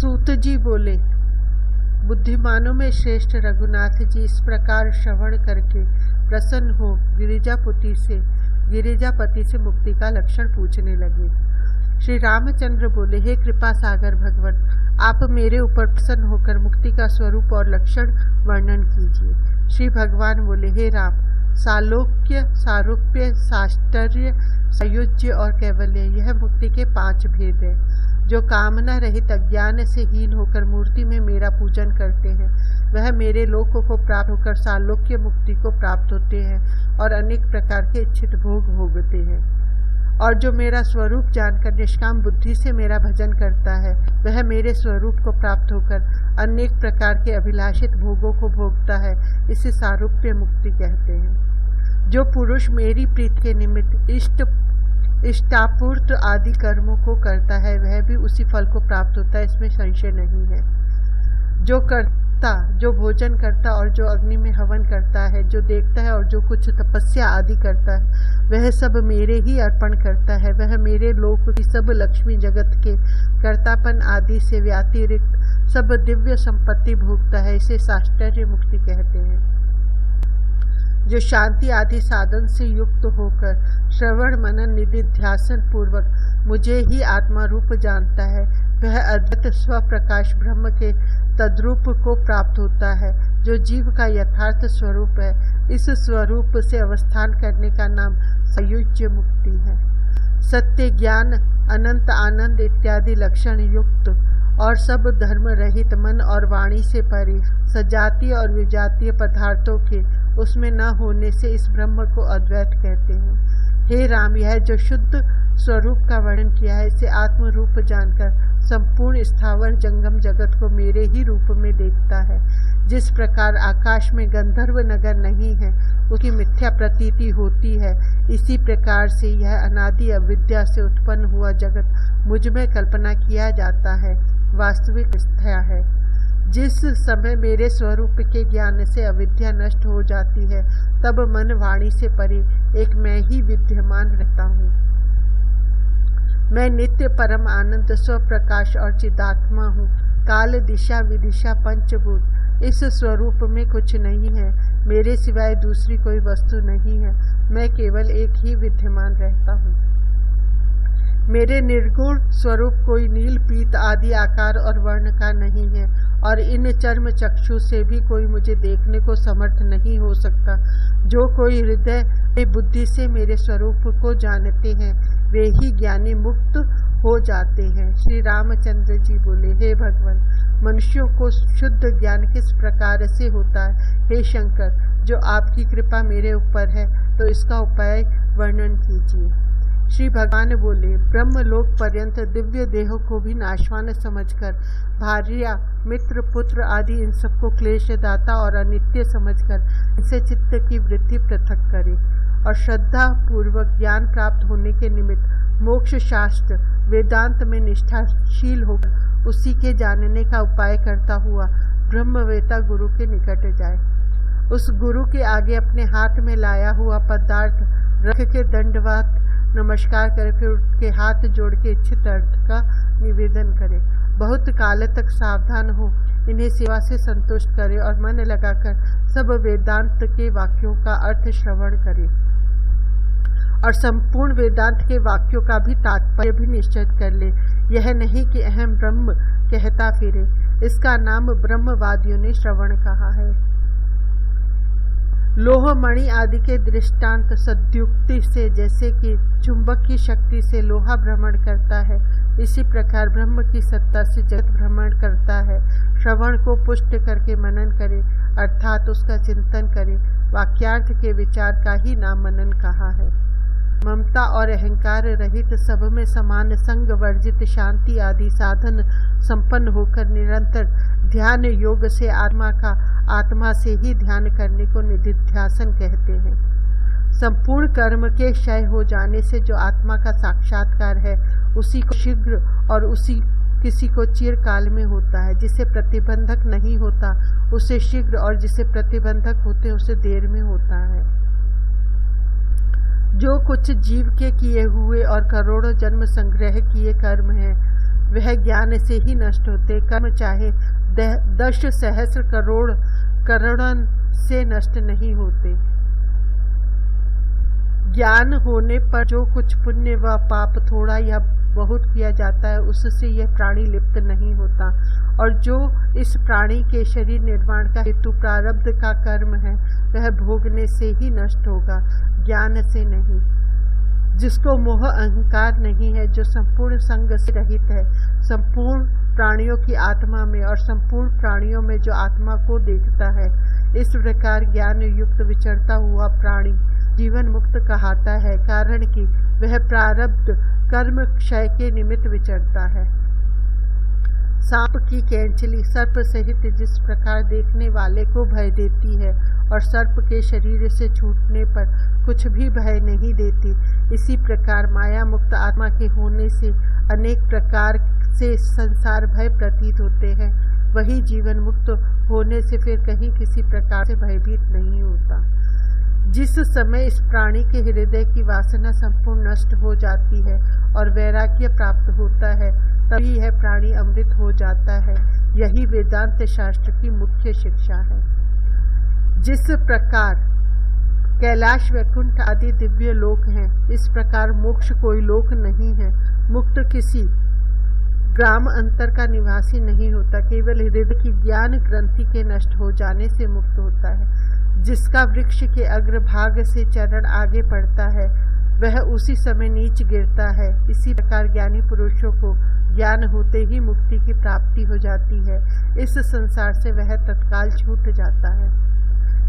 सूत जी बोले, बुद्धिमानों में श्रेष्ठ रघुनाथ जी इस प्रकार श्रवण करके प्रसन्न हो गिरिजापति से मुक्ति का लक्षण पूछने लगे। श्री रामचंद्र बोले, हे कृपा सागर भगवान, आप मेरे ऊपर प्रसन्न होकर मुक्ति का स्वरूप और लक्षण वर्णन कीजिए। श्री भगवान बोले, हे राम, सालोक्य, सारूप्य, साष्टर्य, सायुज्य और कैवल्य, यह मुक्ति के 5 भेद हैं। जो कामना रहित अज्ञान से हीन होकर मूर्ति में मेरा पूजन करते हैं, वह मेरे लोकों को प्राप्त होकर सालोक्य मुक्ति को प्राप्त होते हैं और अनेक प्रकार के इच्छित भोग भोगते हैं। और जो मेरा स्वरूप जानकर निष्काम बुद्धि से मेरा भजन करता है, वह मेरे स्वरूप को प्राप्त होकर अनेक प्रकार के अभिलाषित भोगों को भोगता है। इसे सारूप्य मुक्ति कहते हैं। जो पुरुष मेरी प्रीति के निमित्त इष्टापूर्त आदि कर्मों को करता है, वह भी उसी फल को प्राप्त होता है, इसमें संशय नहीं है। जो भोजन करता और जो अग्नि में हवन करता है, जो देखता है और जो कुछ तपस्या आदि करता है, वह सब मेरे ही अर्पण करता है। वह मेरे लोक की सब लक्ष्मी जगत के कर्तापन आदि से व्यतिरिक्त सब दिव्य संपत्ति भोगता है। इसे साष्टर्य मुक्ति कहते हैं। जो शांति आदि साधन से युक्त होकर श्रवण मनन निधिध्यासन पूर्वक मुझे ही आत्मा रूप जानता है, वह अद्वैत स्वप्रकाश ब्रह्म के तद्रूप को प्राप्त होता है, जो जीव का यथार्थ स्वरूप है। इस स्वरूप से अवस्थान करने का नाम सायुज्य मुक्ति है। सत्य, ज्ञान, अनंत आनंद इत्यादि लक्षण युक्त और सब धर्म रहित मन और वाणी से परे सजातीय और विजातीय पदार्थों के उसमें न होने से इस ब्रह्म को अद्वैत कहते हैं। हे राम, यह जो शुद्ध स्वरूप का वर्णन किया है, इसे आत्म रूप जानकर संपूर्ण स्थावर जंगम जगत को मेरे ही रूप में देखता है। जिस प्रकार आकाश में गंधर्व नगर नहीं है, उसकी मिथ्या प्रतीति होती है, इसी प्रकार से यह अनादि अविद्या से उत्पन्न हुआ जगत मुझ में कल्पना किया जाता है, वास्तविक मिथ्या है। जिस समय मेरे स्वरूप के ज्ञान से अविद्या नष्ट हो जाती है, तब मन वाणी से परे एक मैं ही विद्यमान रहता हूँ। मैं नित्य परम आनंद स्वप्रकाश और चिदात्मा हूँ। काल, दिशा, विदिशा, पंचभूत, इस स्वरूप में कुछ नहीं है। मेरे सिवाय दूसरी कोई वस्तु नहीं है। मैं केवल एक ही विद्यमान रहता हूँ। मेरे निर्गुण स्वरूप कोई नील, पीत आदि आकार और वर्ण का नहीं है, और इन चर्म चक्षु से भी कोई मुझे देखने को समर्थ नहीं हो सकता। जो कोई हृदय में बुद्धि से मेरे स्वरूप को जानते हैं, वे ही ज्ञानी मुक्त हो जाते हैं। श्री रामचंद्र जी बोले, हे भगवान, मनुष्यों को शुद्ध ज्ञान किस प्रकार से होता है? हे शंकर, जो आपकी कृपा मेरे ऊपर है, तो इसका उपाय वर्णन कीजिए। श्री भगवान बोले, ब्रह्मलोक पर्यंत दिव्य देहों को भी नाशवान समझकर भार्या, मित्र, पुत्र आदि इन सबको क्लेशदाता और अनित्य समझकर इनसे चित्त की वृत्ति पृथक करे, और श्रद्धा पूर्वक ज्ञान प्राप्त होने के निमित्त मोक्ष शास्त्र वेदांत में निष्ठाशील होकर उसी के जानने का उपाय करता हुआ ब्रह्मवेता गुरु के निकट जाए। उस गुरु के आगे अपने हाथ में लाया हुआ पदार्थ रख के दंडवत नमस्कार करे, फिर उसके हाथ जोड़ के इच्छित अर्थ का निवेदन करे। बहुत काल तक सावधान हो इन्हें सेवा से संतुष्ट करे और मन लगाकर सब वेदांत के वाक्यों का अर्थ श्रवण करे, और संपूर्ण वेदांत के वाक्यों का भी तात्पर्य भी निश्चित कर ले। यह नहीं कि अहम ब्रह्म कहता फिरे। इसका नाम ब्रह्मवादियों ने श्रवण कहा है। लोह मणि आदि के दृष्टांत सद्युक्ति से, जैसे कि चुंबक की शक्ति से लोहा भ्रमण करता है, इसी प्रकार ब्रह्म की सत्ता से जगत भ्रमण करता है। श्रवण को पुष्ट करके मनन करे, अर्थात उसका चिंतन करे। वाक्यार्थ के विचार का ही नाम मनन कहा है। ममता और अहंकार रहित, सब में समान संग वर्जित, शांति आदि साधन संपन्न होकर निरंतर ध्यान योग से आत्मा से ही ध्यान करने को निधिध्यासन कहते हैं। संपूर्ण कर्म के क्षय हो जाने से जो आत्मा का साक्षात्कार है, उसी को शीघ्र और उसी किसी को चिरकाल में होता है। जिसे प्रतिबंधक नहीं होता उसे शीघ्र, और जिसे प्रतिबंधक होते उसे देर में होता है। जो कुछ जीव के किए हुए और करोड़ों जन्म संग्रह किए कर्म हैं, वह ज्ञान से ही नष्ट होते। कर्म चाहे 10 सहस्र करोड़न से नष्ट नहीं होते। ज्ञान होने पर जो कुछ पुण्य व पाप थोड़ा या बहुत किया जाता है उससे यह प्राणी लिप्त नहीं होता, और जो इस प्राणी के शरीर निर्माण का हेतु प्रारब्ध का कर्म है वह भोगने से ही नष्ट होगा, ज्ञान से नहीं। जिसको मोह अहंकार नहीं है, जो संपूर्ण संग से रहित है, संपूर्ण प्राणियों की आत्मा में और संपूर्ण प्राणियों में जो आत्मा को देखता है, इस प्रकार ज्ञान युक्त विचरता हुआ प्राणी जीवन मुक्त कहलाता है, कारण कि वह प्रारब्ध कर्म क्षय के निमित्त विचरता है। सांप की कैंचली सर्प सहित जिस प्रकार देखने वाले को भय देती है और सर्प के शरीर से छूटने पर कुछ भी भय नहीं देती, इसी प्रकार माया मुक्त आत्मा के होने से अनेक प्रकार से संसार भय प्रतीत होते हैं। वही जीवन मुक्त होने से फिर कहीं किसी प्रकार से भयभीत नहीं होता। जिस समय इस प्राणी के हृदय की वासना संपूर्ण नष्ट हो जाती है और वैराग्य प्राप्त होता है, तभी यह प्राणी अमृत हो जाता है। यही वेदांत शास्त्र की मुख्य शिक्षा है। जिस प्रकार कैलाश वैकुंठ आदि दिव्य लोक हैं, इस प्रकार मोक्ष कोई लोक नहीं है। मुक्त किसी ग्राम अंतर का निवासी नहीं होता, केवल हृदय की ज्ञान ग्रंथि के नष्ट हो जाने से मुक्त होता है। जिसका वृक्ष के अग्रभाग से चरण आगे बढ़ता है वह उसी समय नीच गिरता है। इसी प्रकार ज्ञानी पुरुषों को ज्ञान होते ही मुक्ति की प्राप्ति हो जाती है। इस संसार से वह तत्काल छूट जाता है।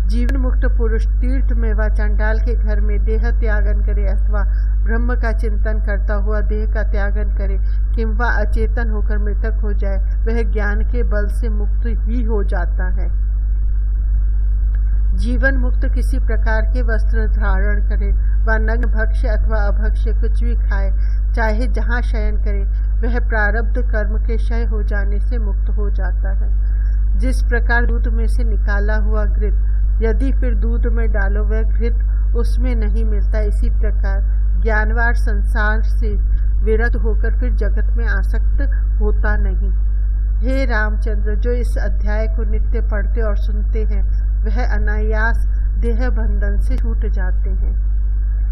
जीवन मुक्त पुरुष तीर्थ में व चंडाल के घर में देह त्यागन करे अथवा ब्रह्म का चिंतन करता हुआ देह का त्यागन करे किंवा अचेतन होकर मृतक हो जाए, वह ज्ञान के बल से मुक्त ही हो जाता है। जीवन मुक्त किसी प्रकार के वस्त्र धारण करे व नग्न भक्ष्य अथवा अभक्ष्य कुछ भी खाए, चाहे जहाँ शयन करे, वह प्रारब्ध कर्म के क्षय हो जाने से मुक्त हो जाता है। जिस प्रकार दूध में से निकाला हुआ घृत यदि फिर दूध में डालो वह घृत उसमें नहीं मिलता, इसी प्रकार ज्ञानवान संसार से विरत होकर फिर जगत में आसक्त होता नहीं। हे रामचंद्र, जो इस अध्याय को नित्य पढ़ते और सुनते हैं वह अनायास देह बंधन से छूट जाते हैं।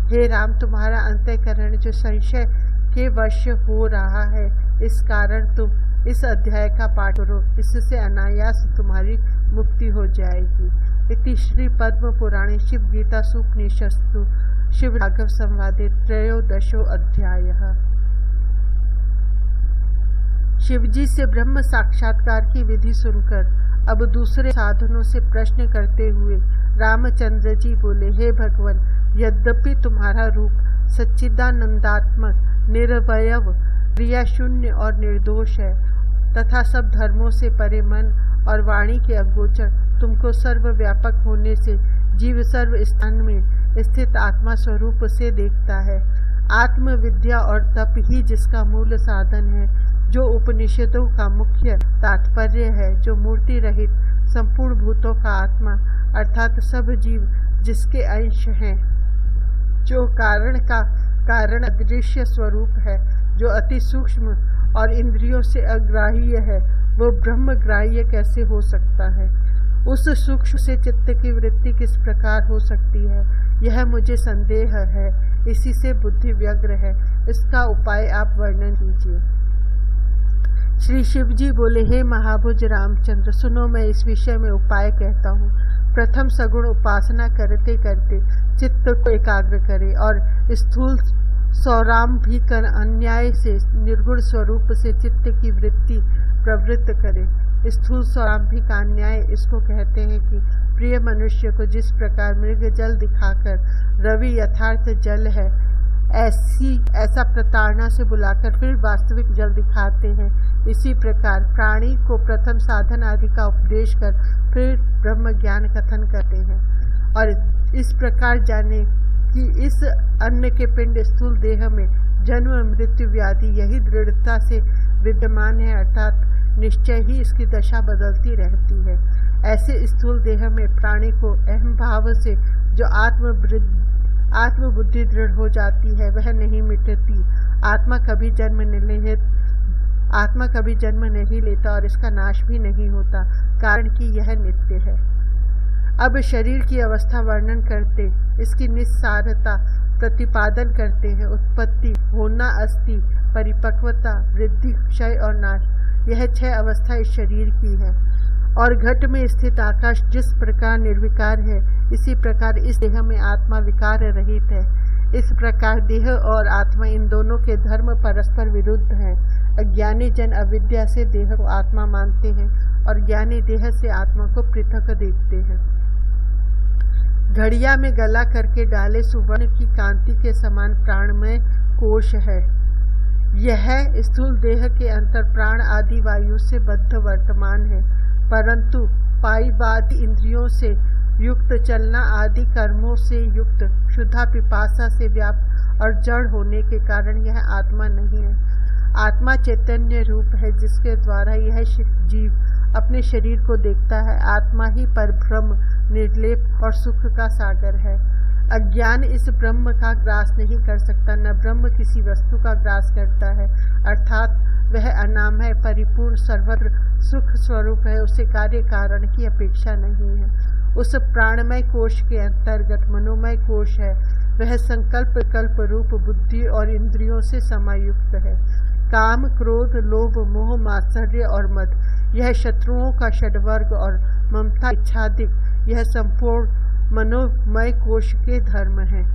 हे राम, तुम्हारा अंतःकरण जो संशय के वश हो रहा है, इस कारण तुम इस अध्याय का पाठ करो, इससे अनायास तुम्हारी मुक्ति हो जाएगी। इति श्री पद्म पुराणे शिव गीता सूपनिषत्सु शिव राघव संवादे 13 अध्यायः। शिवजी से ब्रह्म साक्षात्कार की विधि सुनकर अब दूसरे साधनों से प्रश्न करते हुए रामचंद्र जी बोले, हे भगवान, यद्यपि तुम्हारा रूप सच्चिदानंदात्मक, निर्वयव, क्रियाशून्य और निर्दोष है तथा सब धर्मों से परे मन और वाणी के अगोचर, तुमको सर्वव्यापक होने से जीव सर्व स्थान में स्थित आत्मा स्वरूप से देखता है। आत्मविद्या और तप ही जिसका मूल साधन है, जो उपनिषदों का मुख्य तात्पर्य है, जो मूर्ति रहित संपूर्ण भूतों का आत्मा अर्थात सब जीव जिसके अंश हैं, जो कारण का कारण अदृश्य स्वरूप है, जो अति सूक्ष्म और इंद्रियों से अग्राह्य है, वो ब्रह्मग्राह्य कैसे हो सकता है? उस सूक्ष्म से चित्त की वृत्ति किस प्रकार हो सकती है, यह मुझे संदेह है। इसी से बुद्धि व्यग्र है, इसका उपाय आप वर्णन कीजिए। श्री शिवजी बोले, हे महाभुज रामचंद्र, सुनो, मैं इस विषय में उपाय कहता हूँ। प्रथम सगुण उपासना करते करते चित्त को एकाग्र करे और स्थूल सौराम्भिक अन्याय से निर्गुण स्वरूप से चित्त की वृत्ति प्रवृत्त करे। स्थूल सौराम्भिक अन्याय इसको कहते हैं कि प्रिय मनुष्य को जिस प्रकार मृग जल दिखाकर रवि यथार्थ जल है, ऐसा प्रताड़ना से बुलाकर फिर वास्तविक जल दिखाते हैं, इसी प्रकार प्राणी को प्रथम साधन आदि का उपदेश कर फिर ब्रह्म ज्ञान कथन करते हैं। और इस प्रकार जाने कि इस अन्न के पिंड स्थूल देह में जन्म मृत्यु व्याधि यही दृढ़ता से विद्यमान है, अर्थात निश्चय ही इसकी दशा बदलती रहती है। ऐसे स्थूल देह में प्राणी को अहम भाव से जो आत्मबुद्धि दृढ़ हो जाती है वह नहीं मिटती। आत्मा कभी जन्म नहीं लेती, आत्मा कभी जन्म नहीं लेता और इसका नाश भी नहीं होता, कारण कि यह नित्य है। अब शरीर की अवस्था वर्णन करते इसकी निस्सारता प्रतिपादन करते हैं। उत्पत्ति, होना, अस्थि, परिपक्वता, वृद्धि, क्षय और नाश, यह 6 अवस्था इस शरीर की है। और घट में स्थित आकाश जिस प्रकार निर्विकार है, इसी प्रकार इस देह में आत्मा विकार रहित है। इस प्रकार देह और आत्मा इन दोनों के धर्म परस्पर विरुद्ध हैं। अज्ञानी जन अविद्या से देह को आत्मा मानते हैं और ज्ञानी देह से आत्मा को पृथक देखते हैं। घड़िया में गला करके डाले सुवर्ण की कांति के समान प्राणमय कोश है। यह स्थूल देह के अंतर प्राण आदि वायु से बद्ध वर्तमान है, परंतु पाईवादी इंद्रियों से युक्त, चलना आदि कर्मों से युक्त, क्षुधा पिपासा से व्याप्त और जड़ होने के कारण यह आत्मा नहीं है। आत्मा चैतन्य रूप है जिसके द्वारा यह जीव अपने शरीर को देखता है। आत्मा ही परब्रह्म, निर्लेप और सुख का सागर है। अज्ञान इस ब्रह्म का ग्रास नहीं कर सकता, न ब्रह्म किसी वस्तु का ग्रास करता है, अर्थात वह अनामय, परिपूर्ण, सर्वत्र सुख स्वरूप है। उसे कार्य कारण की अपेक्षा नहीं है। उस प्राणमय कोश के अंतर्गत मनोमय कोश है। वह संकल्प कल्प रूप बुद्धि और इंद्रियों से समायुक्त है। काम, क्रोध, लोभ, मोह, मात्सर्य और मद, यह शत्रुओं का षड्वर्ग और ममता, इच्छादिक, यह संपूर्ण मनोमय कोश के धर्म हैं।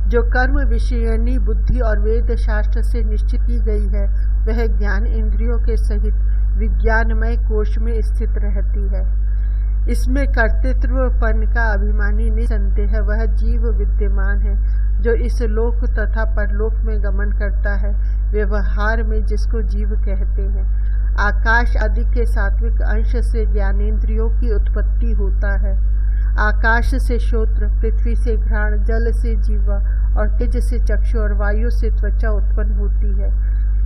जो कर्म विषयनी बुद्धि और वेद शास्त्र से निश्चित की गई है, वह ज्ञान इंद्रियों के सहित विज्ञानमय कोश में स्थित रहती है। इसमें कर्तृत्वपन का अभिमानी निसंदेह वह जीव विद्यमान है, जो इस लोक तथा परलोक में गमन करता है, व्यवहार में जिसको जीव कहते हैं। आकाश आदि के सात्विक अंश से ज्ञानेंद्रियों की उत्पत्ति होता है। आकाश से श्रोत्र, पृथ्वी से घ्राण, जल से जीवा और तेज से चक्षु और वायु से त्वचा उत्पन्न होती है।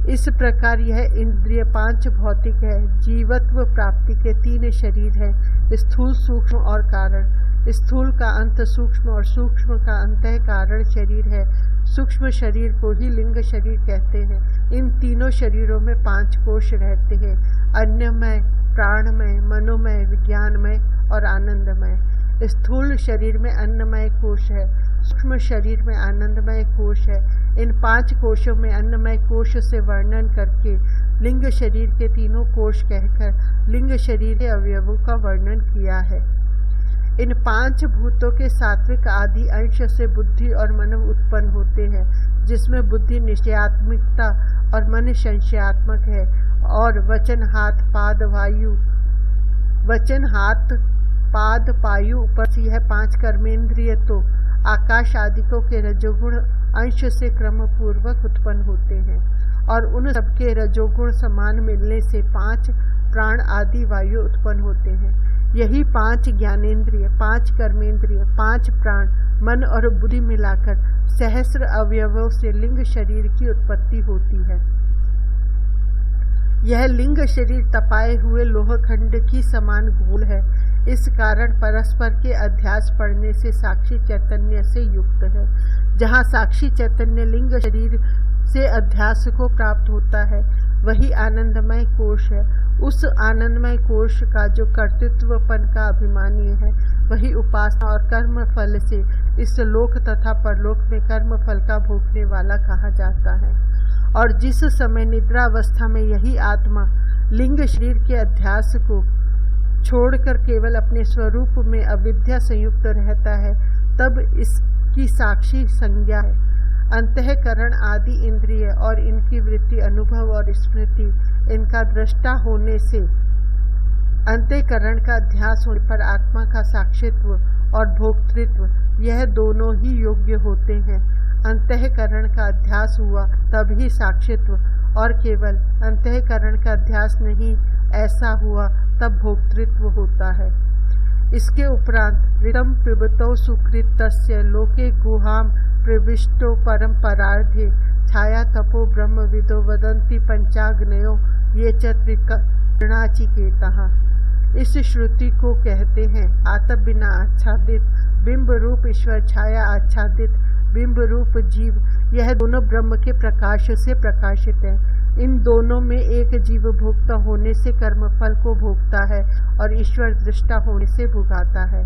इस प्रकार यह इंद्रिय 5 भौतिक है। जीवत्व प्राप्ति के 3 शरीर हैं, स्थूल, सूक्ष्म और कारण। स्थूल का अंत सूक्ष्म और सूक्ष्म का अंतः कारण शरीर है। सूक्ष्म शरीर को ही लिंग शरीर कहते हैं। इन तीनों शरीरों में 5 कोश रहते हैं, अन्नमय, प्राणमय, मनोमय, विज्ञानमय और आनंदमय। स्थूल शरीर में अन्नमय कोश है, सूक्ष्म शरीर में आनंदमय कोश है। इन 5 कोशों में अन्नमय कोश से वर्णन करके लिंग शरीर के 3 कोश कहकर लिंग शरीर के अवयवों का वर्णन किया है। इन 5 भूतों के सात्विक आदि अंश से बुद्धि और मन उत्पन्न होते हैं, जिसमें बुद्धि निश्चयात्मिकता और मन संशयात्मक है। और वचन, हाथ, पाद, वायु, वचन, हाथ, पाद, पायु ऊपर यह 5 कर्मेंद्रिय तो आकाश आदिकों के रजोगुण अंश से क्रम पूर्वक उत्पन्न होते हैं, और उन सबके रजोगुण समान मिलने से 5 प्राण आदि वायु उत्पन्न होते हैं। यही 5 ज्ञानेंद्रिय, 5 कर्मेंद्रिय, 5 प्राण, मन और बुद्धि मिलाकर सहस्र अवयवों से लिंग शरीर की उत्पत्ति होती है। यह लिंग शरीर तपाए हुए लोहखंड की समान गोल है। इस कारण परस्पर के अध्यास पढ़ने से साक्षी चैतन्य से युक्त है। जहाँ साक्षी चैतन्य लिंग शरीर से अध्यास को प्राप्त होता है, वही आनंदमय कोश है। उस आनंदमय कोश का जो कर्तृत्वपन का अभिमानी है, वही उपासना और कर्म फल से इस लोक तथा परलोक में कर्म फल का भोगने वाला कहा जाता है। और जिस समय निद्रावस्था में यही आत्मा लिंग शरीर के अध्यास को छोड़कर केवल अपने स्वरूप में अविद्या संयुक्त रहता है, तब इसकी साक्षी संज्ञा है। अंतःकरण आदि इंद्रिय और इनकी वृत्ति, अनुभव और स्मृति, इनका दृष्टा होने से अंतःकरण का अध्यास होने पर आत्मा का साक्षित्व और भोक्तृत्व, यह दोनों ही योग्य होते हैं। अंतःकरण का अध्यास हुआ तभी साक्षित्व, और केवल अंतःकरण का अध्यास नहीं ऐसा हुआ तब भोक्तृत्व होता है। इसके उपरांत ऋतम पिबतो सुकृतस्य लोके गुहाम प्रविष्टो परम परार्धे छाया तपो ब्रह्म विदो वदंती पंचाग्नयो ये त्रिकरणाचिकेतः। इस श्रुति को कहते हैं आतप बिना आच्छादित बिंब रूप ईश्वर, छाया आच्छादित बिंब रूप जीव। यह दोनों ब्रह्म के प्रकाश से प्रकाशित है। इन दोनों में एक जीव भोक्ता होने से कर्मफल को भोगता है और ईश्वर दृष्टा होने से भुगाता है।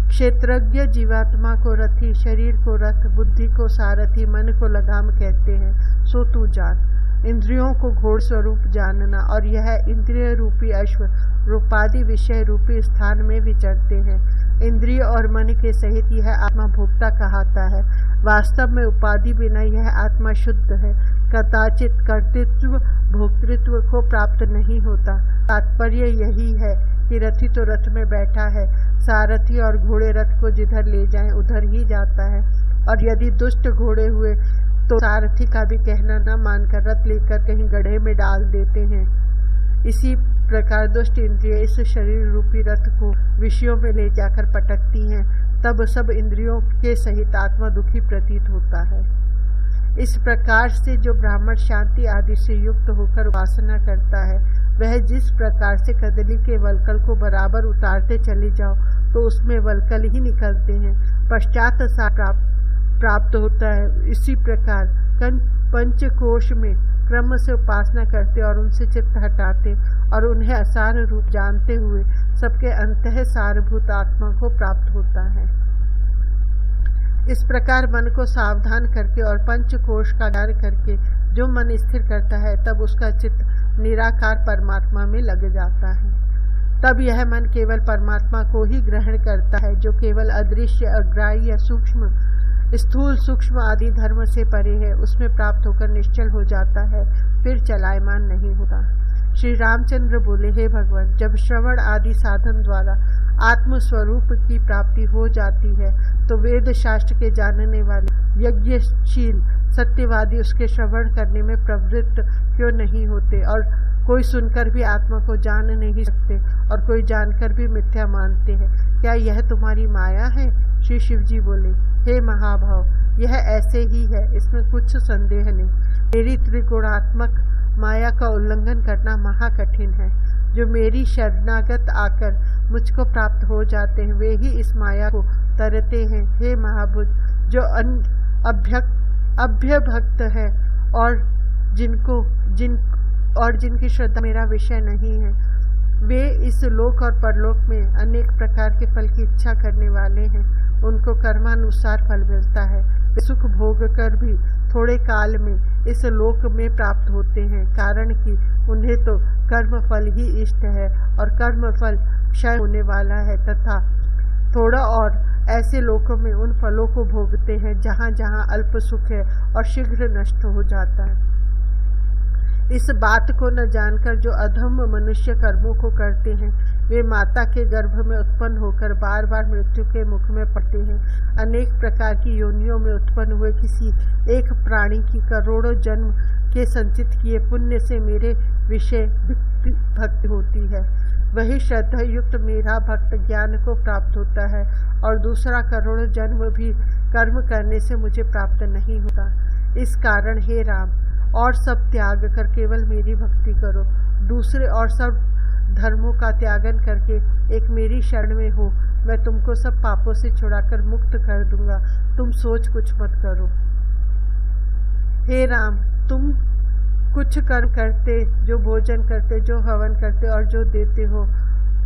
क्षेत्रज्ञ जीवात्मा को रथी, शरीर को रथ, बुद्धि को सारथी, मन को लगाम कहते हैं। सो तू जान। इंद्रियों को घोड़ स्वरूप जानना, और यह इंद्रिय रूपी अश्व रूपादि विषय रूपी स्थान में विचरते हैं। इंद्रिय और मन के सहित यह आत्मा भोक्ता कहलाता है। वास्तव में उपाधि बिना यह आत्मा शुद्ध है, कदाचित कर्तृत्व भोक्तृत्व को प्राप्त नहीं होता। तात्पर्य यही है कि रथी तो रथ में बैठा है, सारथी और घोड़े रथ को जिधर ले जाएं उधर ही जाता है, और यदि दुष्ट घोड़े हुए तो सारथी का भी कहना न मानकर रथ लेकर कहीं गड्ढे में डाल देते हैं। इसी प्रकार दुष्ट इंद्रिय इस शरीर रूपी रथ को विषयों में ले जाकर पटकती हैं, तब सब इंद्रियों के सहित आत्मा दुखी प्रतीत होता है। इस प्रकार से जो ब्राह्मण शांति आदि से युक्त होकर उपासना करता है, वह जिस प्रकार से कदली के वलकल को बराबर उतारते चले जाओ तो उसमें वलकल ही निकलते हैं, पश्चात सार प्राप्त होता है, इसी प्रकार पंचकोश में क्रम से उपासना करते और उनसे चित्त हटाते और उन्हें असार रूप जानते हुए सबके अंतः सारभूत आत्मा को प्राप्त होता है। इस प्रकार मन को सावधान करके और पंचकोश का ज्ञान करके जो मन स्थिर करता है, तब उसका चित्त निराकार परमात्मा में लग जाता है। तब यह मन केवल परमात्मा को ही ग्रहण करता है, जो केवल अदृश्य, अग्राह्य, सूक्ष्म, स्थूल, सूक्ष्म आदि धर्म से परे है। उसमें प्राप्त होकर निश्चल हो जाता है, फिर चलायमान नहीं होता। श्री रामचंद्र बोले, हे भगवान, जब श्रवण आदि साधन द्वारा आत्म स्वरूप की प्राप्ति हो जाती है, तो वेद शास्त्र के जानने वाले यज्ञशील सत्यवादी उसके श्रवण करने में प्रवृत्त क्यों नहीं होते, और कोई सुनकर भी आत्मा को जान नहीं सकते और कोई जानकर भी मिथ्या मानते हैं। क्या यह तुम्हारी माया है? श्री शिव जी बोले, हे महाभाव, यह ऐसे ही है, इसमें कुछ संदेह नहीं। मेरी त्रिगुणात्मक माया का उल्लंघन करना महाकठिन है। जो मेरी शरणागत आकर मुझको प्राप्त हो जाते हैं, वे ही इस माया को तरते हैं। हे महाभुज, जो अभ्यभक्त है और जिनकी श्रद्धा मेरा विषय नहीं है, वे इस लोक और परलोक में अनेक प्रकार के फल की इच्छा करने वाले हैं। उनको कर्मानुसार फल मिलता है। वे सुख भोग कर भी थोड़े काल में इस लोक में प्राप्त होते हैं, कारण कि उन्हें तो कर्म फल ही इष्ट है और कर्म फल क्षय होने वाला है, तथा थोड़ा और ऐसे लोकों में उन फलों को भोगते हैं जहाँ जहाँ अल्प सुख है और शीघ्र नष्ट हो जाता है। इस बात को न जानकर जो अधम मनुष्य कर्मों को करते हैं, वे माता के गर्भ में उत्पन्न होकर बार बार मृत्यु के मुख में पड़ते हैं। अनेक प्रकार की योनियों में उत्पन्न हुए किसी एक प्राणी की करोड़ों जन्म के संचित किए पुण्य से मेरे विषय भक्ति होती है। वही श्रद्धा युक्त मेरा भक्त ज्ञान को प्राप्त होता है, और दूसरा करोड़ों जन्म भी कर्म करने से मुझे प्राप्त नहीं होता। इस कारण हे राम, और सब त्याग कर केवल मेरी भक्ति करो। दूसरे और सब धर्मों का त्यागन करके एक मेरी शरण में हो, मैं तुमको सब पापों से छुड़ाकर मुक्त कर दूंगा। तुम सोच कुछ मत करो। हे राम, तुम कुछ कर्म करते, जो भोजन करते, जो हवन करते और जो देते हो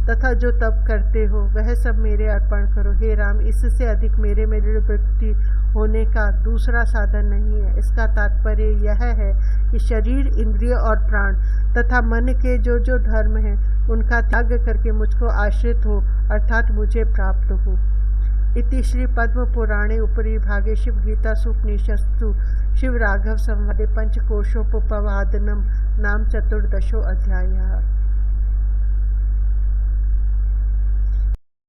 तथा जो तप करते हो, वह सब मेरे अर्पण करो। हे राम, इससे अधिक मेरे में दृढ़ वृत्ति होने का दूसरा साधन नहीं है। इसका तात्पर्य यह है कि शरीर, इंद्रिय और प्राण तथा मन के जो जो धर्म हैं, उनका त्याग करके मुझको आश्रित हो, अर्थात मुझे प्राप्त हो। इति श्री पद्म पुराणे उपरि भागे शिव गीता सुपनिषत्सु शिव राघव संवादे पंचकोशोपवादनम नाम 14 अध्यायः।